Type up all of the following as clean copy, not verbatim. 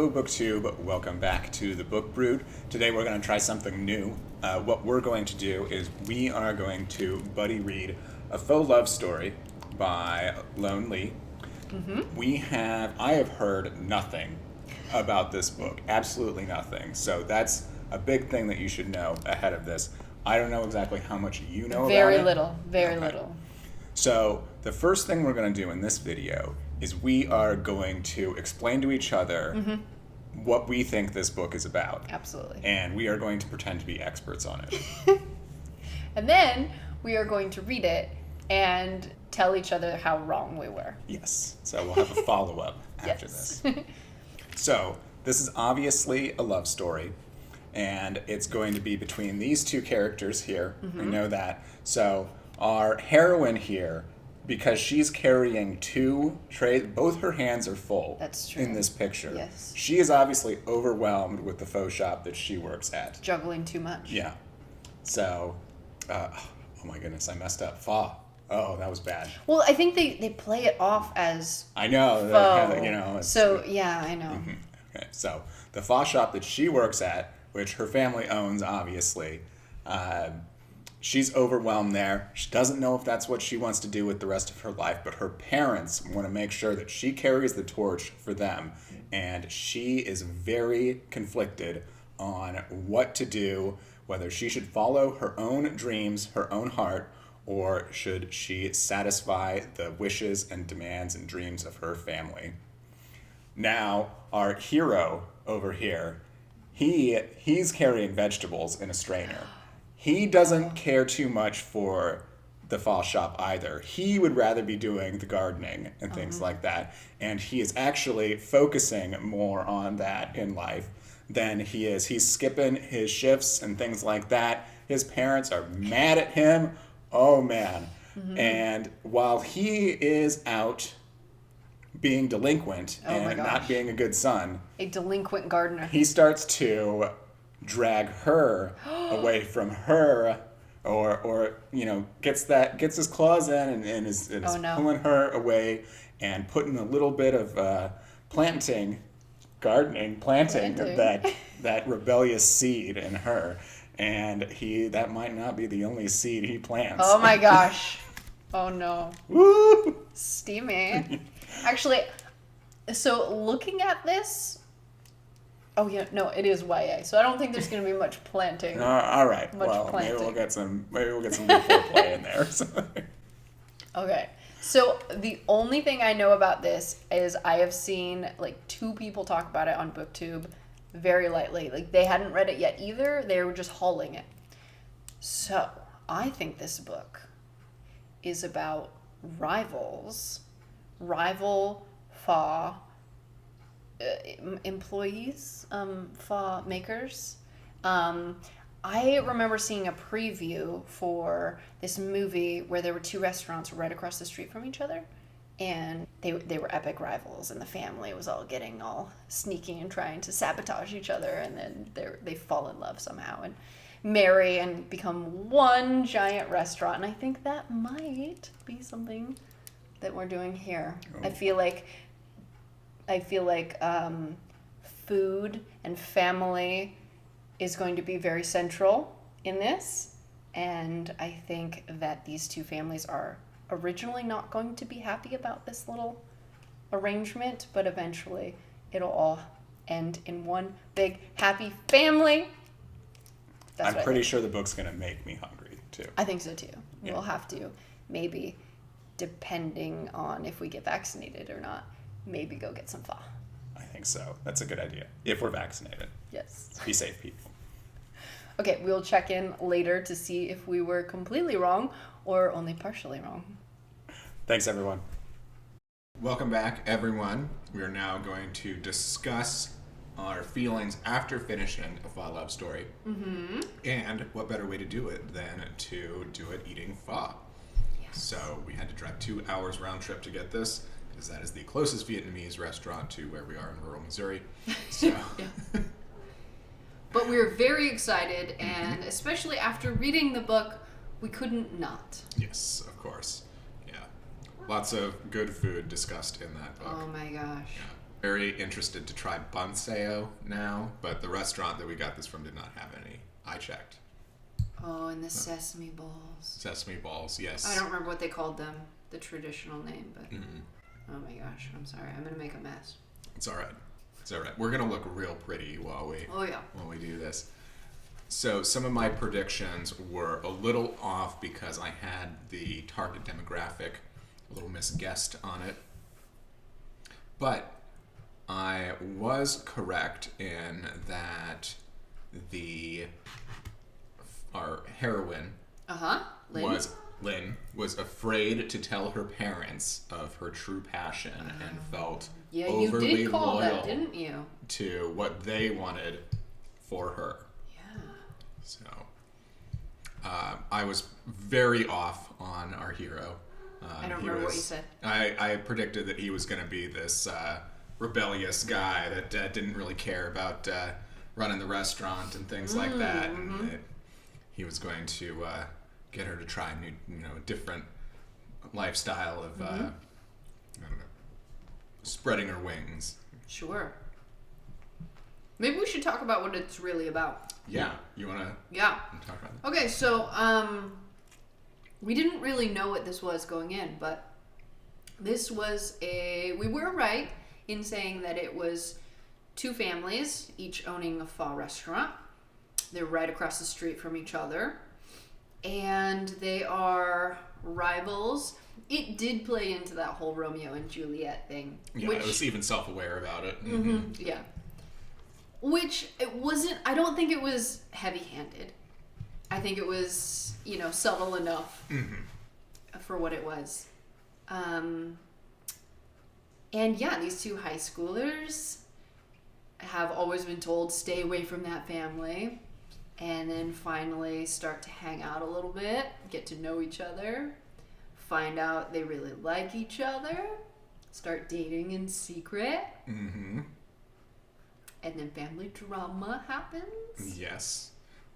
Hello, BookTube. Welcome back to the Book Brood. Today we're going to try something new. What we're going to do is we are going to buddy read A Pho Love Story by Lone Lee. I have heard nothing about this book. Absolutely nothing. So that's a big thing that you should know ahead of this. I don't know exactly how much you know about it. Very little. So the first thing we're going to do in this video is we are going to explain to each other what we think this book is about. Absolutely. And we are going to pretend to be experts on it. And then we are going to read it and tell each other how wrong we were. Yes. So we'll have a follow-up after this. So this is obviously a love story. And it's going to be between these two characters here. We know that. So our heroine here, because she's carrying two trays, both her hands are full. That's true. In this picture. Yes. She is obviously overwhelmed with the faux shop that she works at. Juggling too much. Yeah. So, oh my goodness, I messed up. Pho. Oh, that was bad. Well, I think they play it off as I know. pho. You know. So, yeah, I know. Okay, so the pho shop that she works at, which her family owns, obviously, she's overwhelmed there. She doesn't know if that's what she wants to do with the rest of her life, but her parents want to make sure that she carries the torch for them. And she is very conflicted on what to do, whether she should follow her own dreams, her own heart, or should she satisfy the wishes and demands and dreams of her family. Now, our hero over here, he's carrying vegetables in a strainer. He doesn't care too much for the pho shop either. He would rather be doing the gardening and things like that. And he is actually focusing more on that in life than he is. He's skipping his shifts and things like that. His parents are mad at him. Oh, man. And while he is out being delinquent and not being a good son, A delinquent gardener. he starts to drag her away from her, or gets his claws in and is pulling her away and putting a little bit of planting that rebellious seed in her, and that might not be the only seed he plants. Oh my gosh. Oh no. Woo! Steamy. Actually, so looking at this, oh yeah, no, it is YA. So I don't think there's going to be much planting. All right. Planting. Maybe we'll get some good foreplay in there. Okay. So the only thing I know about this is I have seen like two people talk about it on BookTube very lightly. Like they hadn't read it yet either. They were just hauling it. So I think this book is about rival pho employees, pho makers. I remember seeing a preview for this movie where there were two restaurants right across the street from each other, and they were epic rivals, and the family was all getting all sneaky and trying to sabotage each other, and then they fall in love somehow and marry and become one giant restaurant. And I think that might be something that we're doing here. I feel like food and family is going to be very central in this, and I think that these two families are originally not going to be happy about this little arrangement, but eventually it'll all end in one big happy family. I'm pretty sure the book's going to make me hungry too. I think so too. Yeah. We'll have to, maybe depending on if we get vaccinated or not, maybe go get some pho. I think so. That's a good idea. If we're vaccinated. Yes. Be safe, people. Okay, we'll check in later to see if we were completely wrong or only partially wrong. Thanks, everyone. Welcome back, everyone. We are now going to discuss our feelings after finishing A Pho Love Story. And what better way to do it than to do it eating pho. Yes. So we had to drive 2 hours round trip to get this, because that is the closest Vietnamese restaurant to where we are in rural Missouri. So. But we're very excited, and especially after reading the book, we couldn't not. Yes, of course. Yeah. Lots of good food discussed in that book. Oh my gosh. Yeah. very interested to try banseo now, but the restaurant that we got this from did not have any. I checked. Oh, and the sesame balls. Sesame balls, yes. I don't remember what they called them, the traditional name, but oh my gosh, I'm sorry. I'm gonna make a mess. It's all right. It's all right. We're gonna look real pretty while we do this. So some of my predictions were a little off because I had the target demographic a little misguessed on it. But I was correct in that our heroine Lynn was afraid to tell her parents of her true passion and felt overly you did call loyal that, didn't you? to what they wanted for her. Yeah. So I was very off on our hero. I don't remember what you said. I predicted that he was going to be this rebellious guy that didn't really care about running the restaurant and things like that, and that he was going to get her to try a different lifestyle of I don't know, spreading her wings. Sure. Maybe we should talk about what it's really about. Yeah, you want to? Yeah. Talk about that? Okay, so we didn't really know what this was going in, but this was we were right in saying that it was two families, each owning a pho restaurant. They're right across the street from each other, and they are rivals. It did play into that whole Romeo and Juliet thing. Yeah, I was even self-aware about it. Yeah. Which it wasn't, I don't think it was heavy-handed. I think it was, subtle enough for what it was. And yeah, these two high schoolers have always been told, stay away from that family. And then finally start to hang out a little bit, get to know each other, find out they really like each other, start dating in secret. And then family drama happens. Yes.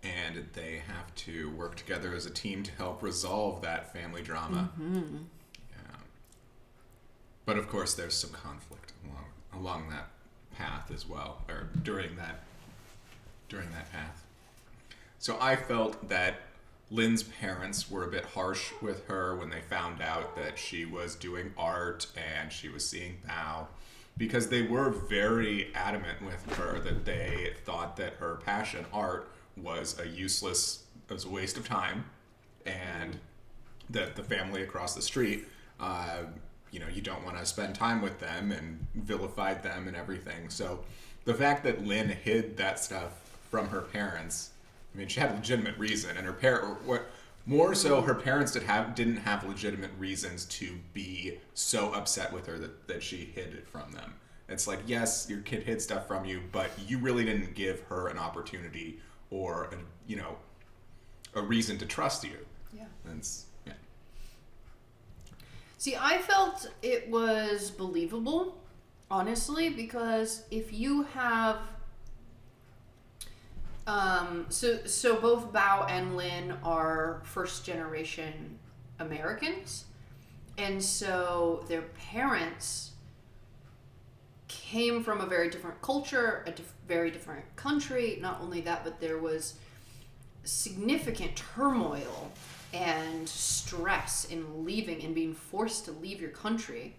And they have to work together as a team to help resolve that family drama. Yeah. But of course, there's some conflict along that path as well, or during that path. So I felt that Lynn's parents were a bit harsh with her when they found out that she was doing art and she was seeing Bao, because they were very adamant with her that they thought that her passion, art, was a waste of time, and that the family across the street, you don't want to spend time with them, and vilified them and everything. So the fact that Lynn hid that stuff from her parents, I mean, she had a legitimate reason, and her parents didn't have legitimate reasons to be so upset with her that she hid it from them. It's like, yes, your kid hid stuff from you, but you really didn't give her an opportunity or a reason to trust you. Yeah. Yeah. See, I felt it was believable, honestly, because if you have so both Bao and Lin are first generation Americans, and so their parents came from a very different culture, very different country. Not only that, but there was significant turmoil and stress in leaving and being forced to leave your country.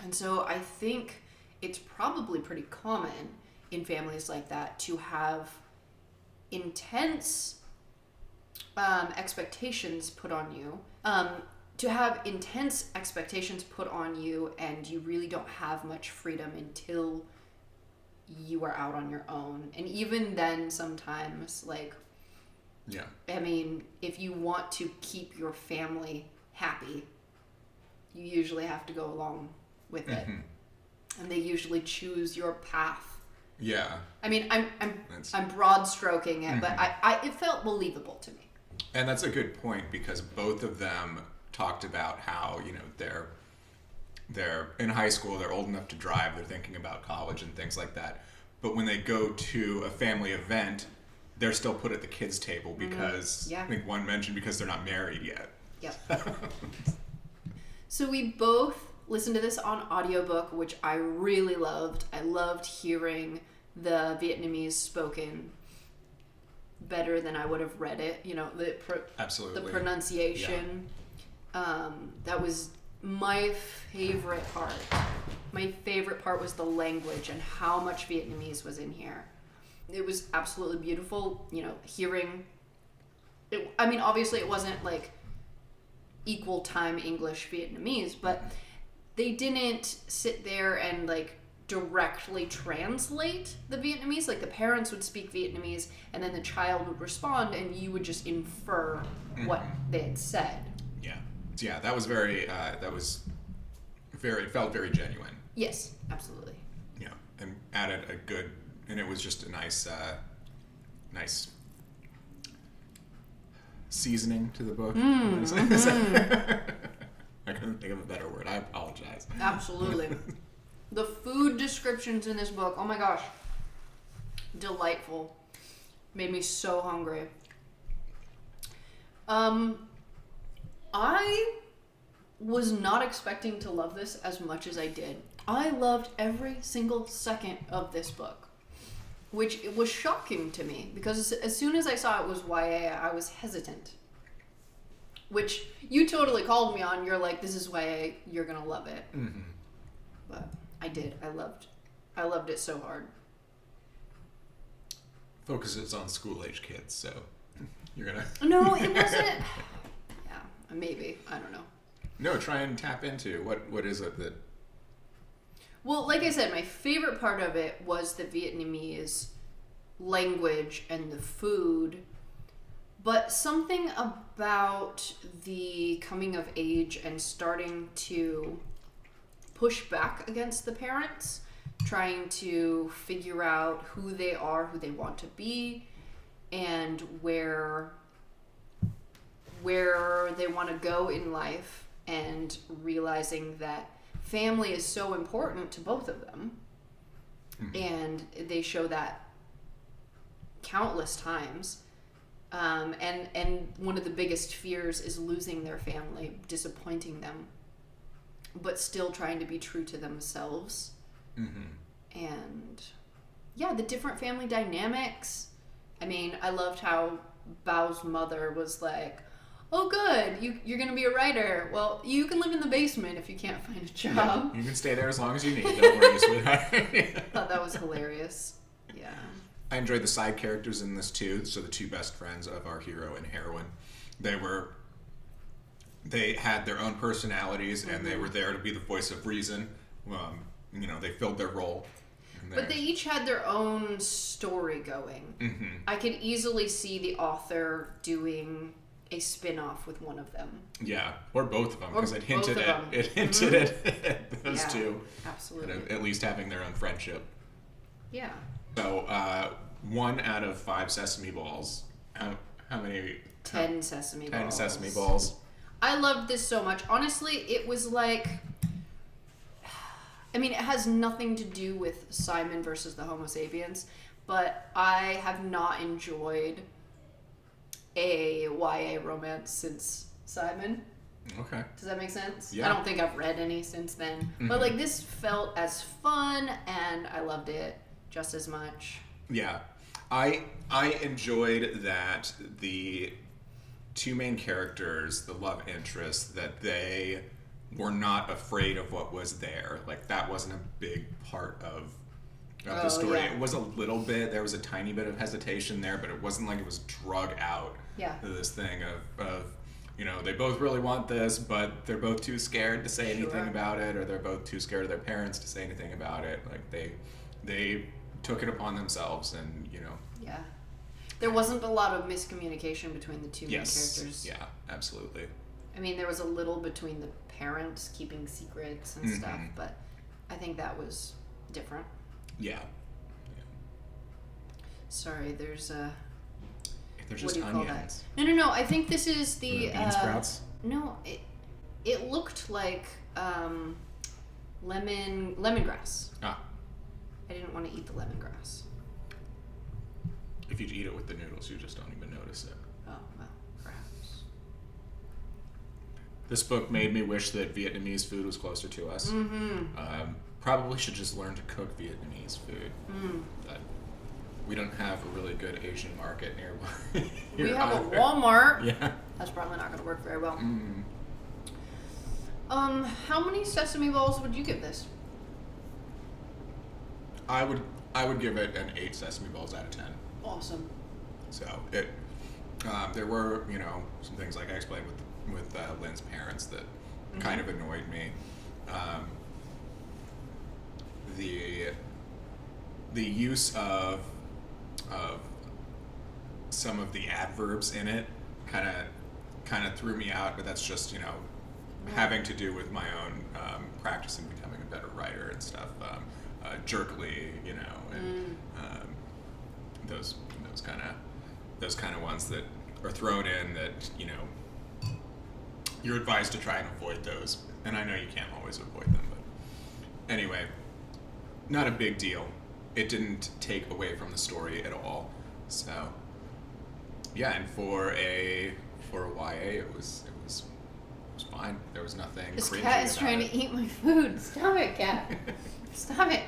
And so I think it's probably pretty common in families like that to have intense expectations put on you. And you really don't have much freedom until you are out on your own. And even then, sometimes, yeah. I mean, if you want to keep your family happy, you usually have to go along with it. And they usually choose your path. Yeah. I mean, I'm broad stroking it, but it felt believable to me. And that's a good point, because both of them talked about how, they're in high school, they're old enough to drive, they're thinking about college and things like that. But when they go to a family event, they're still put at the kids' table because, I think one mentioned, because they're not married yet. Yep. So we both listen to this on audiobook, which I really loved. I loved hearing the Vietnamese spoken better than I would have read it. You know, Absolutely. the pronunciation. Yeah. That was my favorite part. My favorite part was the language and how much Vietnamese was in here. It was absolutely beautiful, you know, hearing it. I mean, obviously it wasn't like equal time English Vietnamese, but they didn't sit there and like directly translate the Vietnamese. Like the parents would speak Vietnamese and then the child would respond and you would just infer what they had said. Yeah, that was very it felt very genuine. Yes, absolutely. Yeah, and added a good, and it was just a nice seasoning to the book. I couldn't think of a better word. I apologize. Absolutely. The food descriptions in this book, oh my gosh, delightful. Made me so hungry. I was not expecting to love this as much as I did. I loved every single second of this book, which it was shocking to me because as soon as I saw it was YA, I was hesitant. Which you totally called me on. You're like, this is YA, you're gonna love it. Mm-hmm. But I did. I loved it so hard. Focuses on school-age kids, so you're gonna... No, it wasn't... Yeah, maybe. I don't know. No, try and tap into what is it that... Well, like I said, my favorite part of it was the Vietnamese language and the food, but something about the coming of age and starting to push back against the parents, trying to figure out who they are, who they want to be, and where they want to go in life, and realizing that family is so important to both of them. Mm-hmm. And they show that countless times. And one of the biggest fears is losing their family, disappointing them, but still trying to be true to themselves. Mm-hmm. And yeah, the different family dynamics. I mean, I loved how Bao's mother was like, oh, good, you're going to be a writer. Well, you can live in the basement if you can't find a job. Yeah, you can stay there as long as you need. Don't worry, sweetheart. I thought that was hilarious. Yeah. I enjoyed the side characters in this, too. So the two best friends of our hero and heroine. They had their own personalities, and they were there to be the voice of reason. You know, they filled their role. But they each had their own story going. Mm-hmm. I could easily see the author doing a spin-off with one of them. Yeah, or both of them, because it hinted at those two. Absolutely. At least having their own friendship. Yeah. So, 1 out of 5 sesame balls. How many? 10 sesame balls. 10 sesame balls. I loved this so much. Honestly, it was like... I mean, it has nothing to do with Simon versus the Homo sapiens, but I have not enjoyed a YA romance since Simon. Okay. Does that make sense? Yeah. I don't think I've read any since then. Mm-hmm. But like this felt as fun, and I loved it just as much. Yeah. I enjoyed that the two main characters, the love interests, that they were not afraid of what was there. Like that wasn't a big part of the story. Yeah. It was a little bit, there was a tiny bit of hesitation there, but it wasn't like it was drug out. Yeah. This thing of you know, they both really want this, but they're both too scared to say anything about it, or they're both too scared of their parents to say anything about it. Like they took it upon themselves, and you know. Yeah. There wasn't a lot of miscommunication between the two main characters. Yeah, absolutely. I mean, there was a little between the parents keeping secrets and stuff, but I think that was different. Yeah. Sorry, there's They're just onions. No. I think this is the bean sprouts. No, it looked like lemongrass. Ah. I didn't want to eat the lemongrass. If you eat it with the noodles, you just don't even notice it. Oh well, perhaps. This book made me wish that Vietnamese food was closer to us. Probably should just learn to cook Vietnamese food. But we don't have a really good Asian market nearby. We have a Walmart. Yeah. That's probably not going to work very well. How many sesame balls would you give this? I would give it an 8 sesame balls out of 10. Awesome. So it there were, some things like I explained with Lynn's parents that kind of annoyed me. The use of some of the adverbs in it kind of threw me out, but that's just having to do with my own practice in becoming a better writer and stuff. Jerkily, and those kind of ones that are thrown in that you're advised to try and avoid those, and I know you can't always avoid them, but anyway, not a big deal. It didn't take away from the story at all. So yeah, and for a YA, it was fine. There was nothing. This cringy cat is about trying it. to eat my food. Stop it, cat. Stop it.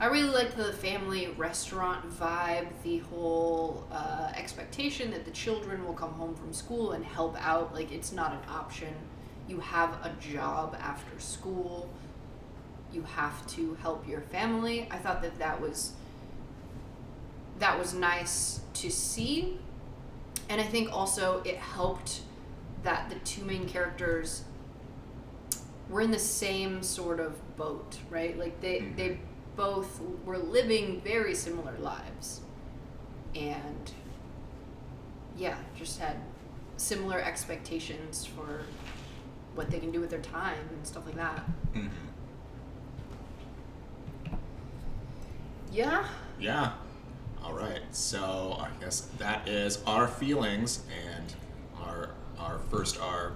I really liked the family restaurant vibe, the whole expectation that the children will come home from school and help out. Like, it's not an option. You have a job after school. You have to help your family. I thought that was nice to see. And I think also it helped that the two main characters were in the same sort of boat, right? Like they both were living very similar lives, and just had similar expectations for what they can do with their time and stuff like that. Yeah. All right. So I guess that is our feelings and our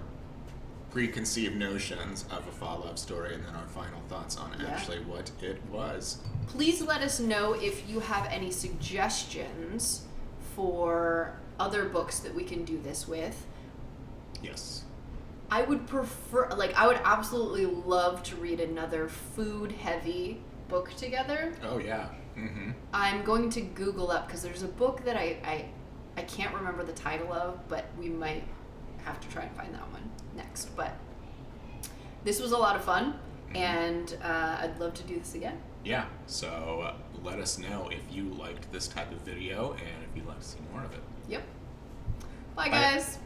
preconceived notions of A Pho Love Story, and then our final thoughts on actually what it was. Please let us know if you have any suggestions for other books that we can do this with. Yes. I would absolutely love to read another food-heavy book together. Oh, yeah. I'm going to Google up, because there's a book that I can't remember the title of, but we might have to try and find that one next. But this was a lot of fun, and I'd love to do this again. Yeah, so let us know if you liked this type of video and if you'd like to see more of it. Yep. Bye, guys.